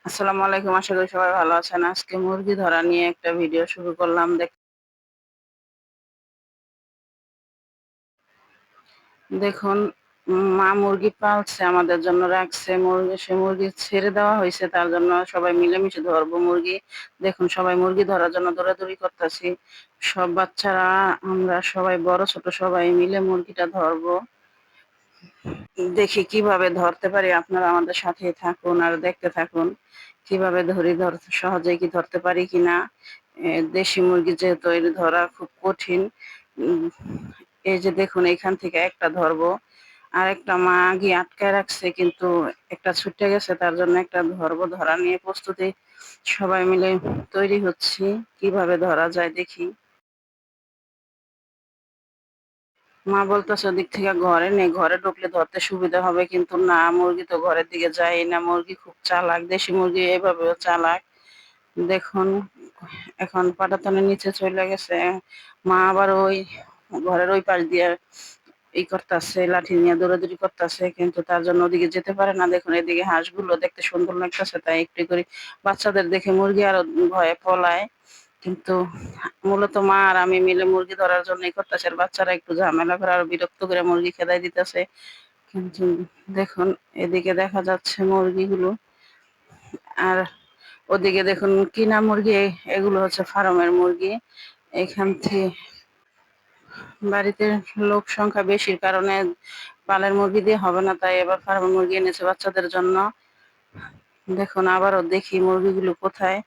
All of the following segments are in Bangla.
আসসালামু আলাইকুম। আশা করি সবাই ভালো আছেন। আজকে মুরগি ধরা নিয়ে একটা ভিডিও শুরু করলাম। দেখুন, মা মুরগি পালছে, আমাদের জন্য রাখছে মুরগি। সে মুরগি ছেড়ে দেওয়া হয়েছে, তার জন্য সবাই মিলেমিশে ধরবো মুরগি। দেখুন, সবাই মুরগি ধরার জন্য দৌড়াদৌড়ি করতেছি। সব বাচ্চারা, আমরা সবাই, বড় ছোট সবাই মিলে মুরগিটা ধরবো। দেখি কিভাবে ধরতে পারি। আপনারা আমাদের সাথেই থাকুন আর দেখতে থাকুন কিভাবে সহজেই কি ধরতে পারি কিনা। দেশি মুরগি যেহেতু এর ধরা খুব কঠিন। উম, এই যে দেখুন, এখান থেকে একটা ধরবো, আর একটা মা গিয়ে আটকায় রাখছে, কিন্তু একটা ছুটে গেছে, তার জন্য একটা ধরবো। ধরা নিয়ে প্রস্তুতি সবাই মিলে তৈরি হচ্ছি, কিভাবে ধরা যায় দেখি। মা বলতেছে ওদিক থেকে ঘরে নেই, ঘরে ঢুকলে ধরতে সুবিধা হবে, কিন্তু না, মুরগি তো ঘরের দিকে যায় না। মুরগি খুব চালাক, দেশি মুরগি এভাবেও চালাক। দেখুন, এখন পাটাতনের নিচে চলে গেছে। মা আবার ওই ঘরের ওই পাশ দিয়ে করতেছে, লাঠি নিয়ে দৌড়াদৌড়ি করতেছে, কিন্তু তার জন্য ওদিকে যেতে পারে না। দেখুন, এদিকে হাঁসগুলো দেখতে সুন্দর লাগতেছে, তাই একটু করে বাচ্চাদের দেখে মুরগি আরো ভয়ে পলায়। কিন্তু মূলত মা আর আমি মিলে মুরগি ধরার জন্য করতেছে, আর বাচ্চারা একটু ঝামেলা করে আর বিরক্ত করে মুরগি খেদাই দিতেছে। কিন্তু দেখুন, এদিকে দেখা যাচ্ছে মুরগিগুলো, আর ওদিকে দেখুন কিনা মুরগি। এগুলো হচ্ছে ফার্মের মুরগি। এখান থেকে বাড়িতে লোক সংখ্যা বেশির কারণে পালের মুরগি দিয়ে হবে না, তাই এবার ফার্মের মুরগি এনেছে বাচ্চাদের জন্য। দেখুন, আবারও দেখি মুরগিগুলো কোথায়।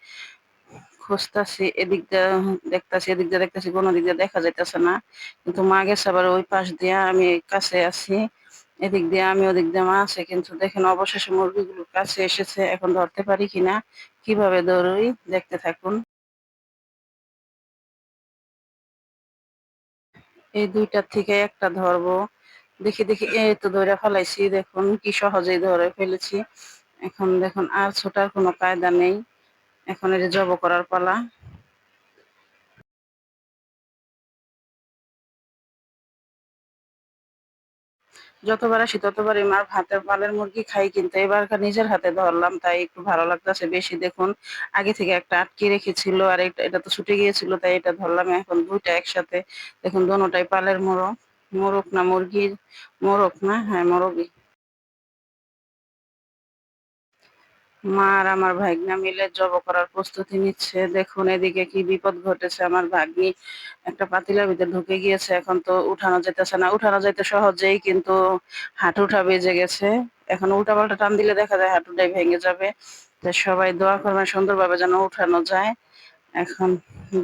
খুঁজতাছি, এদিক দিয়ে দেখতাছি, এদিক দিয়ে দেখতাছি, কোনো দিক দিয়ে দেখা যাইতেছে না। কিন্তু মা গেছে আবার ওই পাশ দিয়ে, আমি কাছে আছি। এদিক দিয়ে আমি, ওদিক দিয়ে মা আছে, কিন্তু দেখেন অবশেষে মুরগিগুলো কাছে এসেছে। এখন ধরতে পারি কিনা, কিভাবে দৌড়ই, দেখতে থাকুন। এই দুইটার থেকে একটা ধরবো। দেখি দেখি, এই তো ধরে ফেলাইছি। দেখুন কি সহজেই ধরে ফেলেছি। এখন দেখুন, আর ছোটার কোনো কায়দা নেই। এখন এটা জব করার পালা। যতবার আসি ততবারই মার ভাতের পালের মুরগি খাই, কিন্তু এবার নিজের হাতে ধরলাম, তাই একটু ভালো লাগতেছে বেশি। দেখুন, আগে থেকে একটা আটকে রেখেছিল, আর এটা তো ছুটে গিয়েছিল, তাই এটা ধরলাম। এখন দুইটা একসাথে। দেখুন, দোনোটাই পালের মোরগ। মোরগ না মুরগির, মোরগ না, হ্যাঁ মোরগই। মা আর আমার ভাগ্না মিলে জব করার প্রস্তুতি নিচ্ছে। দেখুন, এদিকে কি বিপদ ঘটেছে। আমার ভাগ্নি একটা পাতিলার ভিতরে ঢুকে গিয়েছে, এখন তো উঠানো যেতেছে না। উঠানো যাইতে সহজেই, কিন্তু হাঁটুটা বেজে গেছে। এখন উল্টা পাল্টা টান দিলে দেখা যায় হাঁটুটাই ভেঙে যাবে। তো সবাই দোয়া করবেন সুন্দরভাবে যেন উঠানো যায়। এখন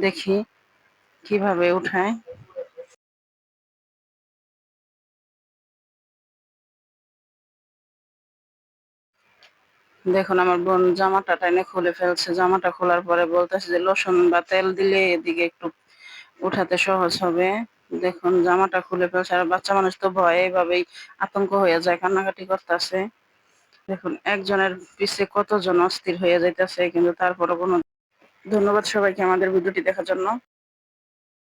দেখি কিভাবে উঠায়। দেখুন, আমার বোন জামাটা টেনে খুলে ফেলছে। জামাটা খোলার পরে বলতেছে যে লোশন বা তেল দিলে এদিকে একটু উঠাতে সহজ হবে। দেখুন, জামাটা খুলে ফেলছে, আর বাচ্চা মানুষ তো ভয়ে এভাবেই আতঙ্ক হয়ে যায়, কান্নাকাটি করতেছে। দেখুন, একজনের পিছে কতজন অস্থির হয়ে যাইতেছে, কিন্তু তারপরও কোনো। ধন্যবাদ সবাইকে আমাদের ভিডিওটি দেখার জন্য।